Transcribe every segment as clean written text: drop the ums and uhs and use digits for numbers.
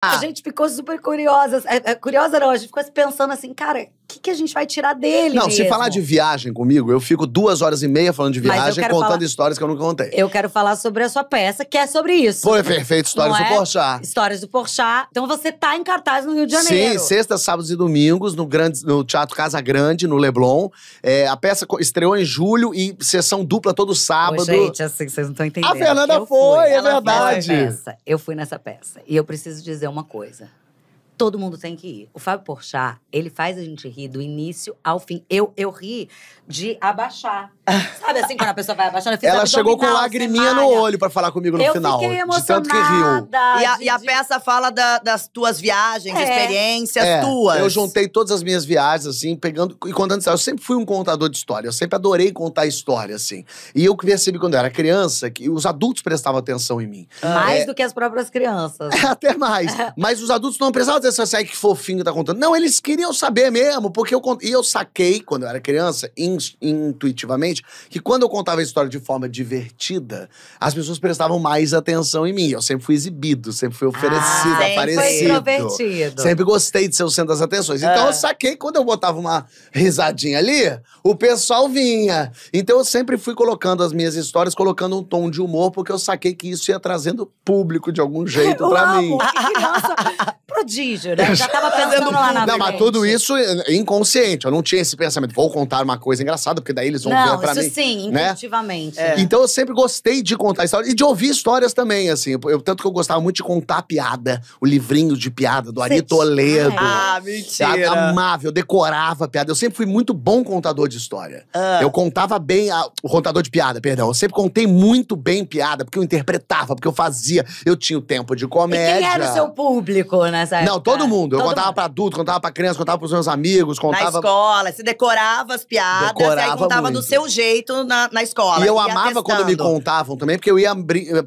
A gente ficou super curiosa. Curiosa não, a gente ficou pensando assim, cara, o que a gente vai tirar dele Não, mesmo? se falar de viagem comigo, eu fico 2h30 falando de viagem, contando histórias que eu nunca contei. Eu quero falar sobre a sua peça, que é sobre isso. Foi perfeito, Histórias do Porchat. Histórias do Porchat. Então você tá em cartaz no Rio de Janeiro. Sim, sextas, sábados e domingos, no Teatro Casa Grande, no Leblon. A peça estreou em julho e sessão dupla todo sábado. Ô, gente, assim, vocês não estão entendendo. A Fernanda foi, é verdade. Eu fui nessa peça. E eu preciso dizer uma coisa. Todo mundo tem que ir. O Fábio Porchat, ele faz a gente rir do início ao fim. Eu ri de abaixar. Sabe assim, quando a pessoa vai abaixando? Ela chegou com lagriminha no olho pra falar comigo no final. Eu fiquei emocionada. De tanto que riu. E a peça fala das tuas viagens, experiências tuas. Eu juntei todas as minhas viagens, assim, pegando e contando história. Eu sempre fui um contador de história. Eu sempre adorei contar história, assim. E eu percebi quando eu era criança que os adultos prestavam atenção em mim. Mais do que as próprias crianças. Até mais. Mas os adultos não prestavam atenção assim, que fofinho tá contando. Não, eles queriam saber mesmo, porque eu saquei, quando eu era criança, intuitivamente, que quando eu contava a história de forma divertida, as pessoas prestavam mais atenção em mim. Eu sempre fui exibido, sempre fui oferecido, aparecido. Foi introvertido. Sempre gostei de ser o centro das atenções. Então eu saquei, quando eu botava uma risadinha ali, o pessoal vinha. Então eu sempre fui colocando as minhas histórias, colocando um tom de humor, porque eu saquei que isso ia trazendo público de algum jeito pra mim. Que criança prodígio, né? Eu já tava pensando lá na frente. Não, mas tudo isso inconsciente. Eu não tinha esse pensamento, vou contar uma coisa engraçada, porque daí eles vão ver pra mim. Isso sim, né? intuitivamente. Então eu sempre gostei de contar histórias e de ouvir histórias também, assim. Tanto que eu gostava muito de contar piada. O livrinho de piada do Ari Toledo. Mentira. Eu amava, eu decorava piada. Eu sempre fui muito bom contador de história. Eu contava bem, o contador de piada, perdão. Eu sempre contei muito bem piada, porque eu interpretava, porque eu fazia. Eu tinha o tempo de comédia. E quem era o seu público nessa época? Não, todo mundo. Eu contava pra adulto, contava pra criança, contava pros meus amigos, contava… Na escola, você decorava as piadas, e aí contava do seu jeito na escola. E eu amava quando me contavam também, porque eu ia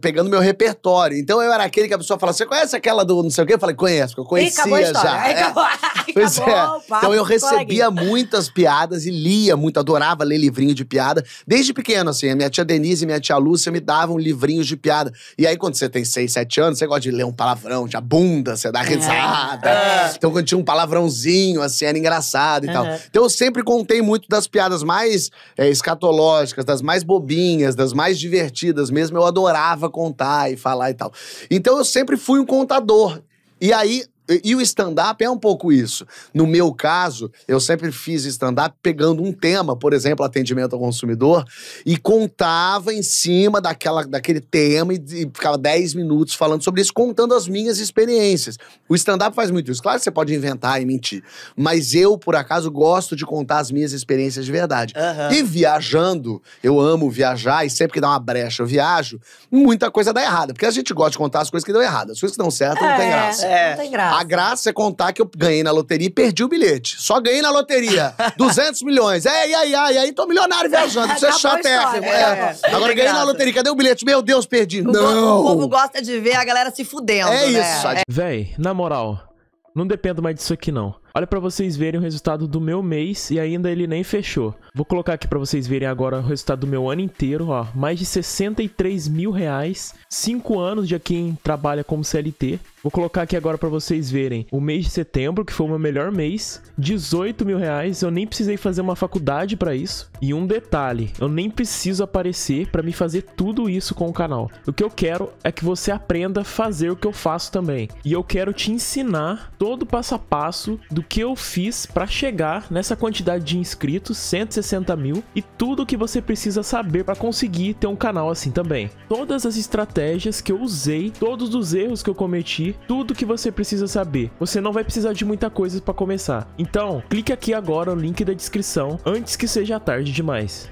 pegando meu repertório. Então eu era aquele que a pessoa falava, você conhece aquela do não sei o quê? Eu falei, conheço, porque eu conhecia já. Pois então eu recebia muitas piadas e lia muito, adorava ler livrinho de piada. Desde pequeno, assim, a minha tia Denise e minha tia Lúcia me davam livrinhos de piada. E aí quando você tem 6, 7 anos, você gosta de ler um palavrão, de bunda, você dá risada. Então quando tinha um palavrãozinho, assim, era engraçado e tal. Então eu sempre contei muito das piadas mais escatológicas, das mais bobinhas, das mais divertidas mesmo. Eu adorava contar e falar e tal. Então eu sempre fui um contador. E aí… E o stand-up é um pouco isso. No meu caso, eu sempre fiz stand-up pegando um tema, por exemplo, atendimento ao consumidor, e contava em cima daquele tema e ficava 10 minutos falando sobre isso, contando as minhas experiências. O stand-up faz muito isso. Claro que você pode inventar e mentir, mas eu, por acaso, gosto de contar as minhas experiências de verdade. E viajando, eu amo viajar, e sempre que dá uma brecha eu viajo, muita coisa dá errada. Porque a gente gosta de contar as coisas que dão errado. As coisas que dão certo não tem graça. Não tem graça. A graça é contar que eu ganhei na loteria e perdi o bilhete. Só ganhei na loteria. 200 milhões. Aí tô milionário viajando. Isso é chatérrimo. Agora ganhei na loteria. Cadê o bilhete? Meu Deus, perdi. Não! O povo gosta de ver a galera se fudendo, né? Isso. Véi, na moral, não dependo mais disso aqui, não. Olha pra vocês verem o resultado do meu mês e ainda ele nem fechou. Vou colocar aqui pra vocês verem agora o resultado do meu ano inteiro, ó. Mais de 63 mil reais. 5 anos de quem trabalha como CLT. Vou colocar aqui agora pra vocês verem o mês de setembro, que foi o meu melhor mês. 18 mil reais. Eu nem precisei fazer uma faculdade pra isso. E um detalhe, eu nem preciso aparecer pra me fazer tudo isso com o canal. O que eu quero é que você aprenda a fazer o que eu faço também. E eu quero te ensinar todo o passo a passo do que eu fiz pra chegar nessa quantidade de inscritos, 160 mil, e tudo o que você precisa saber pra conseguir ter um canal assim também. Todas as estratégias que eu usei, todos os erros que eu cometi, tudo que você precisa saber. Você não vai precisar de muita coisa pra começar. Então, clique aqui agora no link da descrição, antes que seja tarde demais.